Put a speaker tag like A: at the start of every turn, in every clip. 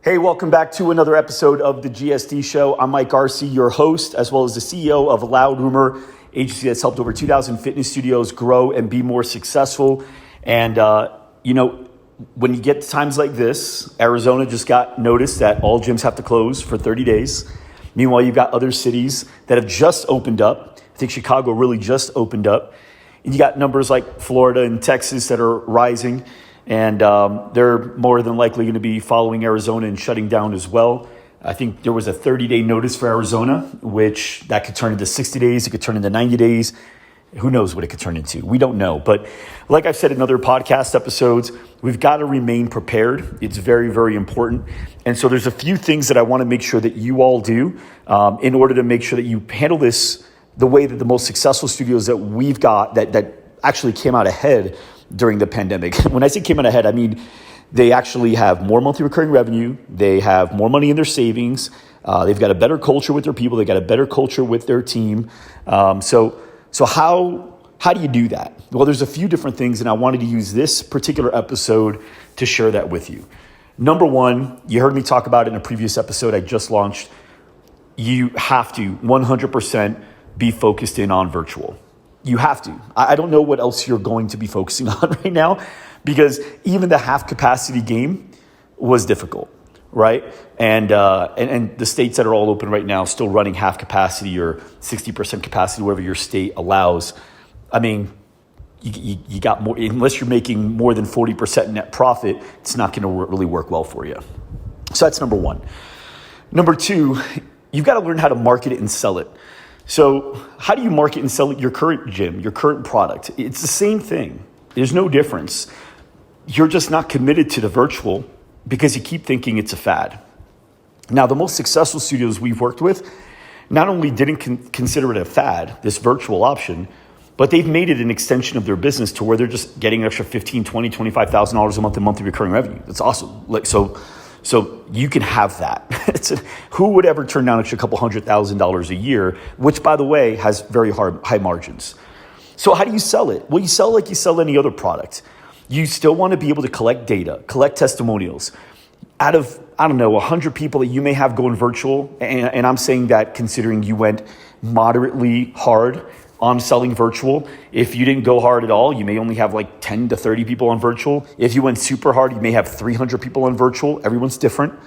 A: Hey, welcome back to another episode of the GSD show. I'm Mike Arce, your host, as well as the CEO of Loud Rumor, agency that's helped over 2,000 fitness studios grow and be more successful. And, when you get to times like this, Arizona just got notice that all gyms have to close for 30 days. Meanwhile, you've got other cities that have just opened up. I think Chicago really just opened up. And you got numbers like Florida and Texas that are rising. And they're more than likely going to be following Arizona and shutting down as well. I think there was a 30-day notice for Arizona, which that could turn into 60 days. It could turn into 90 days. Who knows what it could turn into? We don't know. But like I've said in other podcast episodes, we've got to remain prepared. It's very, very important. And so there's a few things that I want to make sure that you all do in order to make sure that you handle this the way that the most successful studios that we've got that actually came out ahead during the pandemic. When I say came out ahead, I mean they actually have more monthly recurring revenue. They have more money in their savings. They've got a better culture with their people. They've got a better culture with their team. So how do you do that? Well, there's a few different things, and I wanted to use this particular episode to share that with you. Number one, you heard me talk about it in a previous episode I just launched. You have to 100% be focused in on virtual. You have to. I don't know what else you're going to be focusing on right now, because even the half capacity game was difficult, right? And the states that are all open right now still running half capacity or 60% capacity, whatever your state allows. I mean, you got more, unless you're making more than 40% net profit, it's not going to really work well for you. So that's number one. Number two, you've got to learn how to market it and sell it. So how do you market and sell your current gym, your current product? It's the same thing. There's no difference. You're just not committed to the virtual because you keep thinking it's a fad. Now, the most successful studios we've worked with not only didn't consider it a fad, this virtual option, but they've made it an extension of their business to where they're just getting an extra $15,000, $20,000, $25,000 a month in monthly recurring revenue. That's awesome. So you can have that. Who would ever turn down an extra couple $100,000 a year, which, by the way, has very high margins. So how do you sell it? Well, you sell like you sell any other product. You still want to be able to collect data, collect testimonials. Out of, 100 people that you may have going virtual, and I'm saying that considering you went moderately hard on selling virtual. If you didn't go hard at all, you may only have like 10 to 30 people on virtual. If you went super hard, you may have 300 people on virtual. Everyone's different.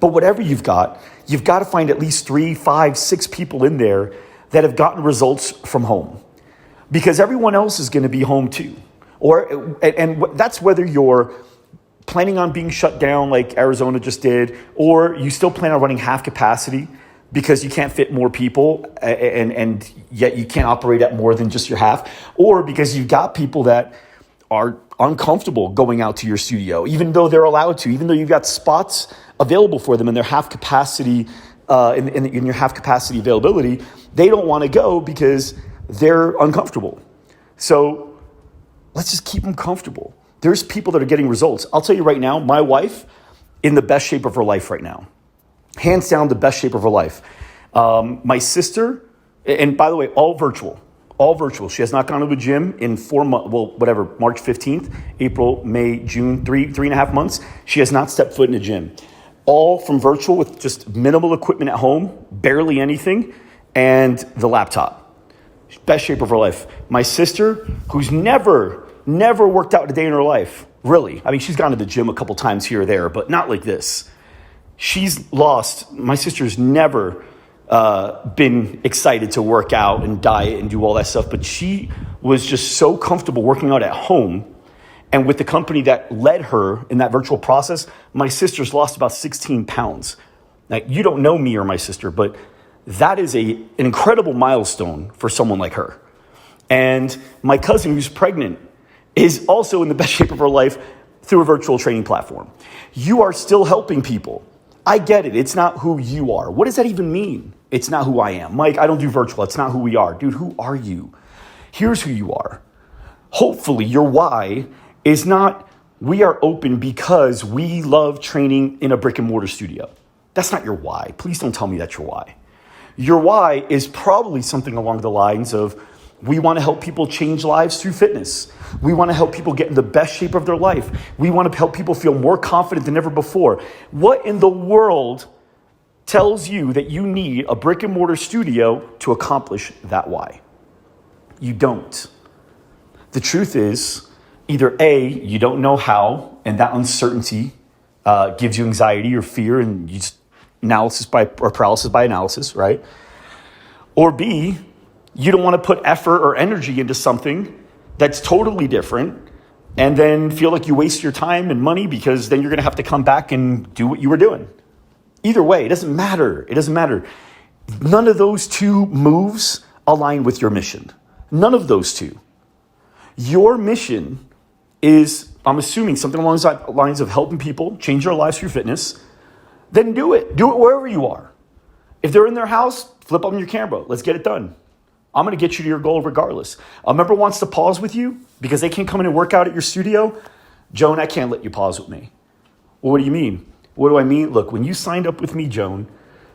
A: But whatever you've got to find at least 3, 5, 6 people in there that have gotten results from home, because everyone else is going to be home too. And that's whether you're planning on being shut down like Arizona just did, or you still plan on running half capacity because you can't fit more people and yet you can't operate at more than just your half, or because you've got people that are uncomfortable going out to your studio, even though they're allowed to, even though you've got spots available for them in their half capacity, in your half capacity availability, they don't want to go because they're uncomfortable. So let's just keep them comfortable. There's people that are getting results. I'll tell you right now, my wife in the best shape of her life right now. Hands down, the best shape of her life. My sister, and by the way, all virtual. She has not gone to the gym in 4 months, March 15th, April, May, June, 3.5 months. She has not stepped foot in a gym. All from virtual with just minimal equipment at home, barely anything, and the laptop. Best shape of her life. My sister, who's never worked out a day in her life, really. I mean, she's gone to the gym a couple times here or there, but not like this. My sister's never been excited to work out and diet and do all that stuff, but she was just so comfortable working out at home. And with the company that led her in that virtual process, my sister's lost about 16 pounds. Now, you don't know me or my sister, but that is an incredible milestone for someone like her. And my cousin, who's pregnant, is also in the best shape of her life through a virtual training platform. You are still helping people. I get it. It's not who you are. What does that even mean? It's not who I am. Mike, I don't do virtual. It's not who we are. Dude, who are you? Here's who you are. Hopefully your why is not, we are open because we love training in a brick and mortar studio. That's not your why. Please don't tell me that's your why. Your why is probably something along the lines of, We want to help people change lives through fitness. We want to help people get in the best shape of their life. We want to help people feel more confident than ever before. What in the world tells you that you need a brick and mortar studio to accomplish that why? You don't. The truth is, either A, you don't know how, and that uncertainty gives you anxiety or fear, and you just paralysis by analysis, right? Or B, you don't want to put effort or energy into something that's totally different and then feel like you waste your time and money because then you're going to have to come back and do what you were doing. Either way, it doesn't matter. It doesn't matter. None of those two moves align with your mission. None of those two. Your mission is, I'm assuming, something along the lines of helping people change their lives through fitness. Then do it. Do it wherever you are. If they're in their house, flip on your camera. Let's get it done. I'm going to get you to your goal regardless. A member wants to pause with you because they can't come in and work out at your studio. Joan, I can't let you pause with me. Well, what do you mean? What do I mean? Look, when you signed up with me, Joan,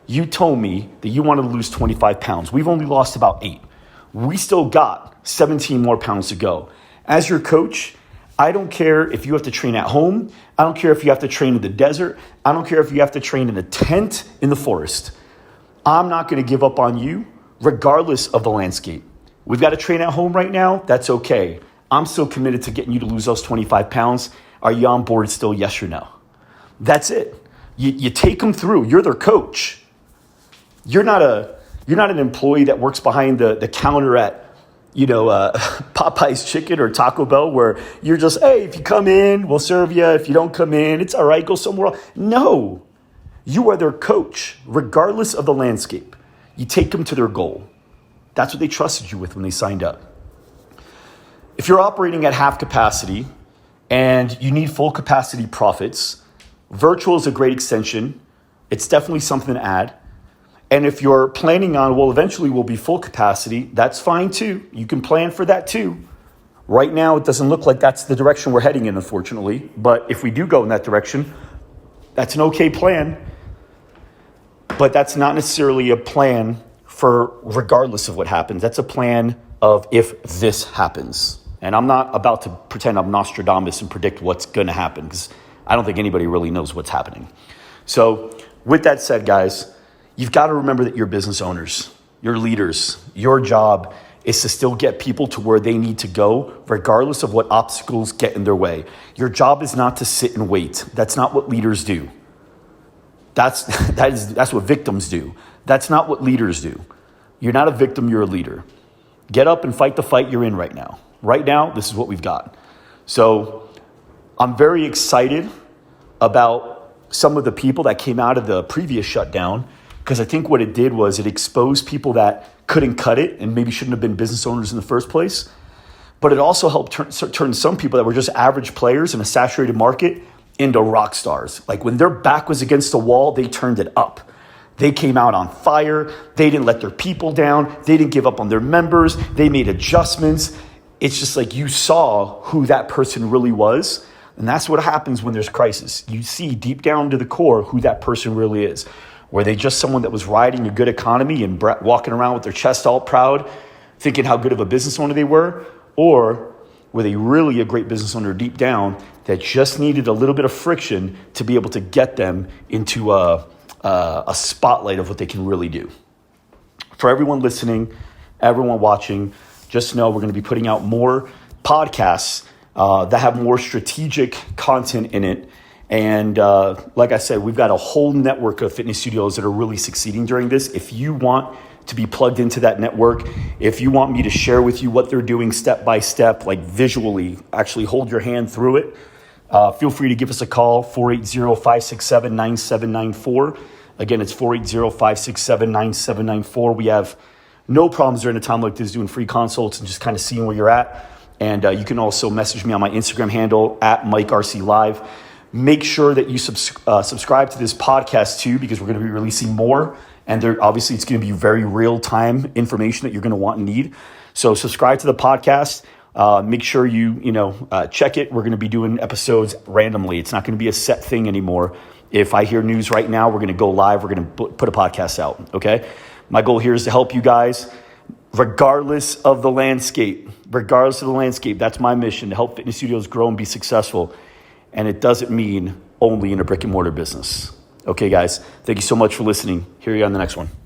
A: you told me that you wanted to lose 25 pounds. We've only lost about 8. We still got 17 more pounds to go. As your coach, I don't care if you have to train at home. I don't care if you have to train in the desert. I don't care if you have to train in a tent in the forest. I'm not going to give up on you regardless of the landscape. We've got to train at home right now. That's okay. I'm still committed to getting you to lose those 25 pounds. Are you on board still? Yes or no? That's it. You take them through. You're their coach. You're not an employee that works behind the counter at Popeye's Chicken or Taco Bell where you're just, hey, if you come in, we'll serve you. If you don't come in, it's all right. Go somewhere else. No, you are their coach regardless of the landscape. You take them to their goal. That's what they trusted you with when they signed up. If you're operating at half capacity and you need full capacity profits, virtual is a great extension. It's definitely something to add. And if you're planning on, well, eventually we'll be full capacity, that's fine too. You can plan for that too. Right now, it doesn't look like that's the direction we're heading in, unfortunately. But if we do go in that direction, that's an okay plan. But that's not necessarily a plan for regardless of what happens. That's a plan of if this happens. And I'm not about to pretend I'm Nostradamus and predict what's going to happen because I don't think anybody really knows what's happening. So with that said, guys, you've got to remember that you're business owners, you're leaders. Your job is to still get people to where they need to go, regardless of what obstacles get in their way. Your job is not to sit and wait. That's not what leaders do. That's what victims do. That's not what leaders do. You're not a victim, you're a leader. Get up and fight the fight you're in right now. Right now, this is what we've got. So I'm very excited about some of the people that came out of the previous shutdown, because I think what it did was it exposed people that couldn't cut it and maybe shouldn't have been business owners in the first place. But it also helped turn some people that were just average players in a saturated market into rock stars. Like when their back was against the wall, they turned it up. They came out on fire. They didn't let their people down. They didn't give up on their members. They made adjustments. It's just like you saw who that person really was. And that's what happens when there's crisis. You see deep down to the core who that person really is. Were they just someone that was riding a good economy and walking around with their chest all proud, thinking how good of a business owner they were? Or were they really a great business owner deep down that just needed a little bit of friction to be able to get them into a spotlight of what they can really do? For everyone listening, everyone watching, just know we're going to be putting out more podcasts that have more strategic content in it. And like I said, we've got a whole network of fitness studios that are really succeeding during this. If you want to be plugged into that network, if you want me to share with you what they're doing step by step, like visually, actually hold your hand through it, feel free to give us a call, 480-567-9794. Again, it's 480-567-9794. We have no problems during a time like this doing free consults and just kind of seeing where you're at. And you can also message me on my Instagram handle at Mike Arce Live. Make sure that you subscribe to this podcast too, because we're going to be releasing more. And obviously it's going to be very real-time information that you're going to want and need. So subscribe to the podcast. Make sure you check it. We're going to be doing episodes randomly. It's not going to be a set thing anymore. If I hear news right now, we're going to go live. We're going to put a podcast out, okay? My goal here is to help you guys regardless of the landscape. Regardless of the landscape, that's my mission, to help fitness studios grow and be successful. And it doesn't mean only in a brick and mortar business. Okay, guys, thank you so much for listening. Hear you on the next one.